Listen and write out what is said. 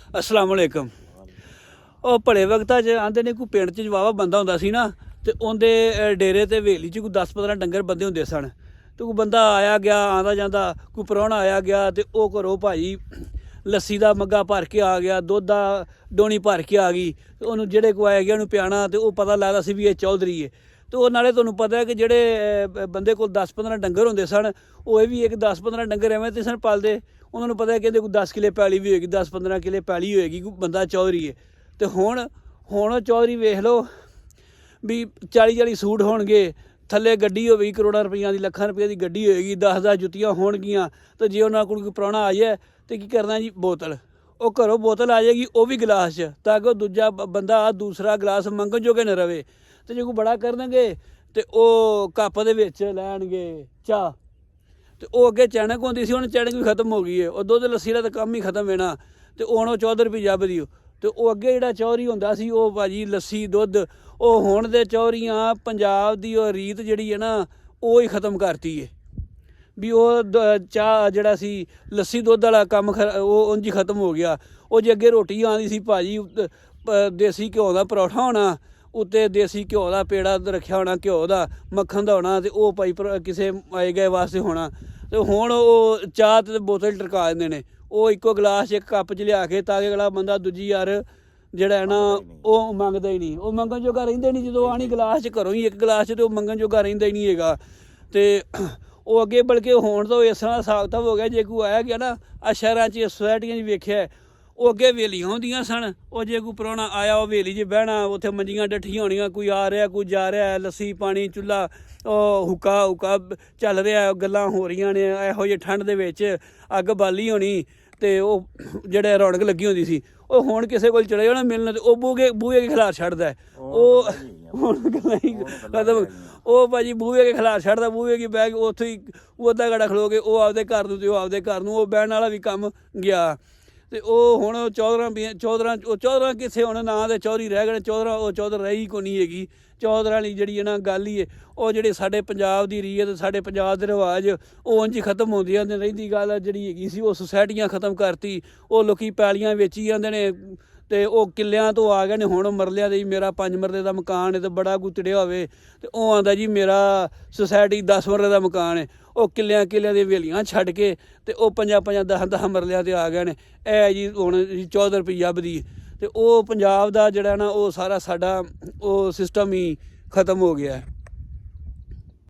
अस्सलाम वालेकुम। ਉਹ ਭਲੇ ਵਕਤਾਂ 'ਚ ਆਂਦੇ ਨੇ ਕੋਈ ਪਿੰਡ 'ਚ ਵਾਹਵਾ ਬੰਦਾ ਹੁੰਦਾ ਸੀ ਨਾ ਤੇ ਉਹਦੇ ਡੇਰੇ ਤੇ ਹਵੇਲੀ 'ਚ ਕੋਈ 10-15 ਡੰਗਰ ਬੰਦੇ ਹੁੰਦੇ ਸਨ ਤੇ ਕੋਈ ਬੰਦਾ ਆਇਆ ਗਿਆ ਆਉਂਦਾ ਜਾਂਦਾ ਕੋਈ ਪ੍ਰਾਹੁਣਾ ਆਇਆ ਗਿਆ ਤੇ ਉਹ ਘਰੋਂ ਭਾਈ ਲੱਸੀ ਦਾ ਮੱਗਾ ਭਰ ਕੇ ਆ ਗਿਆ, ਦੁੱਧ ਦਾ ਡੋਣੀ ਭਰ ਕੇ ਆ ਗਈ ਤੇ ਉਹਨੂੰ ਜਿਹੜੇ ਕੋ ਆਇਆ ਗਿਆ ਉਹਨੂੰ ਪਿਆਣਾ ਤੇ ਉਹ ਪਤਾ ਲੱਗਦਾ ਸੀ ਵੀ ਇਹ ਚੌਧਰੀ ਹੈ। ਤੇ ਉਹ ਨਾਲੇ ਤੁਹਾਨੂੰ ਪਤਾ ਹੈ ਕਿ ਜਿਹੜੇ ਬੰਦੇ ਕੋਲ 10-15 ਡੰਗਰ ਹੁੰਦੇ ਸਨ ਉਹ ਇਹ ਵੀ ਇੱਕ 10-15 ਡੰਗਰ ਐਵੇਂ ਤੇ ਸਨ ਪਾਲਦੇ। ਉਹਨਾਂ ਨੂੰ ਪਤਾ ਹੈ ਕਹਿੰਦੇ ਕੋਈ 10 ਕਿੱਲੇ ਪੈਲੀ ਵੀ ਹੋਏਗੀ, 10-15 ਕਿੱਲੇ ਪੈਲੀ ਹੋਏਗੀ, ਕੋਈ ਬੰਦਾ ਚੌਧਰੀ ਹੈ। ਤੇ ਹੁਣ ਚੌਧਰੀ ਵੇਖ ਲਓ ਵੀ 40-40 ਸੂਟ ਹੋਣਗੇ, ਥੱਲੇ ਗੱਡੀ ਹੋਵੇਗੀ ਕਰੋੜਾਂ ਰੁਪਈਆਂ ਦੀ, ਲੱਖਾਂ ਰੁਪਏ ਦੀ ਗੱਡੀ ਹੋਏਗੀ, 10-10 ਜੁੱਤੀਆਂ ਹੋਣਗੀਆਂ। ਤੇ ਜੇ ਉਹਨਾਂ ਕੋਲ ਕੋਈ ਪ੍ਰਾਹੁਣਾ ਆ ਜਾਏ ਤੇ ਕੀ ਕਰਨਾ ਜੀ, ਬੋਤਲ ਉਹ ਘਰੋਂ ਬੋਤਲ ਆ ਜਾਏਗੀ ਉਹ ਵੀ ਗਲਾਸ 'ਚ, ਤਾਂ ਕਿ ਉਹ ਦੂਜਾ ਬੰਦਾ ਦੂਸਰਾ ਗਲਾਸ ਮੰਗਣ ਜੋਗੇ ਨਾ ਰਵੇ। ਤੇ ਜੇ ਕੋਈ ਬੜਾ ਕਰਨਗੇ ਤੇ ਉਹ ਕੱਪ ਦੇ ਵਿੱਚ ਲੈਣਗੇ ਚਾਹ। ਤੇ ਉਹ ਅੱਗੇ ਚਣਕ ਹੁੰਦੀ ਸੀ, ਹੁਣ ਚਣਕ ਵੀ ਖਤਮ ਹੋ ਗਈ ਹੈ। ਉਹ ਦੁੱਧ ਲੱਸੀ ਦਾ ਤਾਂ ਕੰਮ ਹੀ ਖਤਮ ਹੋਣਾ ਤੇ ਹੁਣ ਉਹ 14 ਰੁਪਏ ਜੱਬ ਦੀ। ਤੇ ਉਹ ਅੱਗੇ ਜਿਹੜਾ ਚੌਧਰੀ ਹੁੰਦਾ ਸੀ ਉਹ ਭਾਜੀ ਲੱਸੀ ਦੁੱਧ, ਉਹ ਹੁਣ ਦੇ ਚੌਧਰੀਆਂ ਪੰਜਾਬ ਦੀ ਉਹ ਰੀਤ ਜਿਹੜੀ ਹੈ ਨਾ ਉਹ ਹੀ ਖਤਮ ਕਰਤੀ ਹੈ ਵੀ ਉਹ ਚਾਹ ਜਿਹੜਾ ਸੀ ਲੱਸੀ ਦੁੱਧ ਵਾਲਾ ਕੰਮ ਉਹ ਉਂਝ ਹੀ ਖਤਮ ਹੋ ਗਿਆ। ਉਹ ਜੇ ਅੱਗੇ ਰੋਟੀ ਆਉਂਦੀ ਸੀ ਭਾਜੀ ਦੇਸੀ ਘਿਓ ਦਾ ਪਰੌਠਾ ਹੋਣਾ, ਉੱਤੇ ਦੇਸੀ ਘਿਓ ਦਾ ਪੇੜਾ ਰੱਖਿਆ ਹੋਣਾ, ਘਿਓ ਦਾ ਮੱਖਣ ਦਾ ਹੋਣਾ, ਤੇ ਉਹ ਭਾਈ ਕਿਸੇ ਆਏ ਗਏ ਵਾਸਤੇ ਹੋਣਾ। ਤੇ ਹੁਣ ਉਹ ਚਾਹ ਤੇ ਬੋਤਲ ਟਰਕਾ ਦਿੰਦੇ ਨੇ, ਉਹ ਇੱਕੋ ਗਲਾਸ ਇੱਕ ਕੱਪ 'ਚ ਲਿਆ ਕੇ, ਤਾਂ ਕਿ ਅਗਲਾ ਬੰਦਾ ਦੂਜੀ ਯਾਰ ਜਿਹੜਾ ਹੈ ਨਾ ਉਹ ਮੰਗਦਾ ਹੀ ਨਹੀਂ, ਉਹ ਮੰਗਣ ਜੋਗਾ ਰਹਿੰਦਾ ਨਹੀਂ। ਜਦੋਂ ਆਣੀ ਗਲਾਸ 'ਚ ਘਰੋਂ ਹੀ ਇੱਕ ਗਲਾਸ 'ਚ ਤੇ ਉਹ ਮੰਗਣ ਜੋਗਾ ਰਹਿੰਦਾ ਹੀ ਨਹੀਂ ਹੈਗਾ। ਤੇ ਉਹ ਅੱਗੇ ਬਲਕਿ ਹੁਣ ਤਾਂ ਇਸ ਤਰ੍ਹਾਂ ਹਿਸਾਬ ਕਿਤਾਬ ਹੋ ਗਿਆ, ਜੇ ਕੋਈ ਆਇਆ ਗਿਆ ਨਾ ਆ ਸ਼ਹਿਰਾਂ 'ਚ ਸੁਸਾਇਟੀਆਂ 'ਚ ਵੇਖਿਆ ਉਹ ਅੱਗੇ ਹਵੇਲੀਆਂ ਹੁੰਦੀਆਂ ਸਨ। ਉਹ ਜੇ ਕੋਈ ਪ੍ਰਾਹੁਣਾ ਆਇਆ ਉਹ ਹਵੇਲੀ 'ਚ ਬਹਿਣਾ, ਉੱਥੇ ਮੰਜੀਆਂ ਡੱਠੀਆਂ ਹੋਣੀਆਂ, ਕੋਈ ਆ ਰਿਹਾ ਕੋਈ ਜਾ ਰਿਹਾ, ਲੱਸੀ ਪਾਣੀ ਚੁੱਲ੍ਹਾ ਉਹ ਹੁੱਕਾ ਚੱਲ ਰਿਹਾ, ਗੱਲਾਂ ਹੋ ਰਹੀਆਂ ਨੇ। ਇਹੋ ਜਿਹੇ ਠੰਡ ਦੇ ਵਿੱਚ ਅੱਗ ਬਾਲੀ ਹੋਣੀ ਤੇ ਉਹ ਜਿਹੜੇ ਰੌਣਕ ਲੱਗੀ ਹੁੰਦੀ ਸੀ। ਉਹ ਹੁਣ ਕਿਸੇ ਕੋਲ ਚਲੇ ਜਾਣਾ ਮਿਲਣ ਤੇ ਉਹ ਬੂਹੇ ਕੇ ਖਿਲਾਰ ਛੱਡਦਾ, ਉਹ ਹੁਣ ਗੱਲਾਂ ਹੀ ਖਤਮ। ਉਹ ਭਾਜੀ ਬੂਹੇ ਕੇ ਖਿਲਾਰ ਛੱਡਦਾ, ਬੂਹੇ ਕੀ ਬਹਿ ਕੇ ਉੱਥੇ ਹੀ ਉਹ ਅੱਧਾ ਗਾੜਾ ਖਲੋ ਕੇ ਉਹ ਆਪਦੇ ਘਰ ਨੂੰ ਤੇ ਉਹ ਆਪਦੇ ਘਰ ਨੂੰ, ਉਹ ਬਹਿਣ ਵਾਲਾ ਵੀ ਕੰਮ ਗਿਆ। ਤੇ ਉਹ ਹੁਣ ਚੌਧਰਾਂ ਕਿੱਥੇ ਹੁਣ ਨਾਂ ਦੇ ਚੌਧਰੀ ਰਹਿ ਗਏ। ਉਹ ਚੌਧਰ ਰਹੀ ਕੋ ਨਹੀਂ ਹੈਗੀ। ਚੌਧਰਾਂ ਵਾਲੀ ਜਿਹੜੀ ਹੈ ਨਾ ਗੱਲ ਹੀ ਹੈ, ਉਹ ਜਿਹੜੇ ਸਾਡੇ ਪੰਜਾਬ ਦੀ ਰੀਤ ਸਾਡੇ ਪੰਜਾਬ ਦੇ ਰਿਵਾਜ ਉਹ ਉਂਝ ਹੀ ਖਤਮ ਹੁੰਦੀਆਂ ਨੇ। ਰਹਿੰਦੀ ਗੱਲ ਜਿਹੜੀ ਹੈਗੀ ਸੀ ਉਹ ਸੁਸਾਇਟੀਆਂ ਖਤਮ ਕਰਤੀ, ਉਹ ਲੋਕੀ ਪੈਲੀਆਂ ਵੇਚੀ ਜਾਂਦੇ ਨੇ ਤੇ ਉਹ ਕਿੱਲਿਆਂ ਤੋਂ ਆ ਗਏ ਨੇ ਹੁਣ ਮਰਲਿਆਂ ਦੇ। ਜੀ ਮੇਰਾ 5 ਮਰਲੇ ਦਾ ਮਕਾਨ ਹੈ ਤੇ ਬੜਾ ਗੁੱਤੜਿਆ ਹੋਵੇ ਤੇ ਉਹ ਆਂਦਾ ਜੀ ਮੇਰਾ ਸੁਸਾਇਟੀ 10 ਮਰਲੇ ਦਾ ਮਕਾਨ ਹੈ। ਉਹ ਕਿੱਲਿਆਂ ਦੀਆਂ ਹਵੇਲੀਆਂ ਛੱਡ ਕੇ ਤੇ ਉਹ 5-5 10-10 ਮਰਲਿਆਂ ਤੇ ਆ ਗਏ ਨੇ। ਇਹ ਜੀ ਹੁਣ 14 ਰੁਪਏ ਜੱਬ ਦੀ। ਤੇ ਉਹ ਪੰਜਾਬ ਦਾ ਜਿਹੜਾ ਨਾ ਉਹ ਸਾਰਾ ਸਾਡਾ ਉਹ ਸਿਸਟਮ ਹੀ ਖਤਮ ਹੋ ਗਿਆ ਹੈ।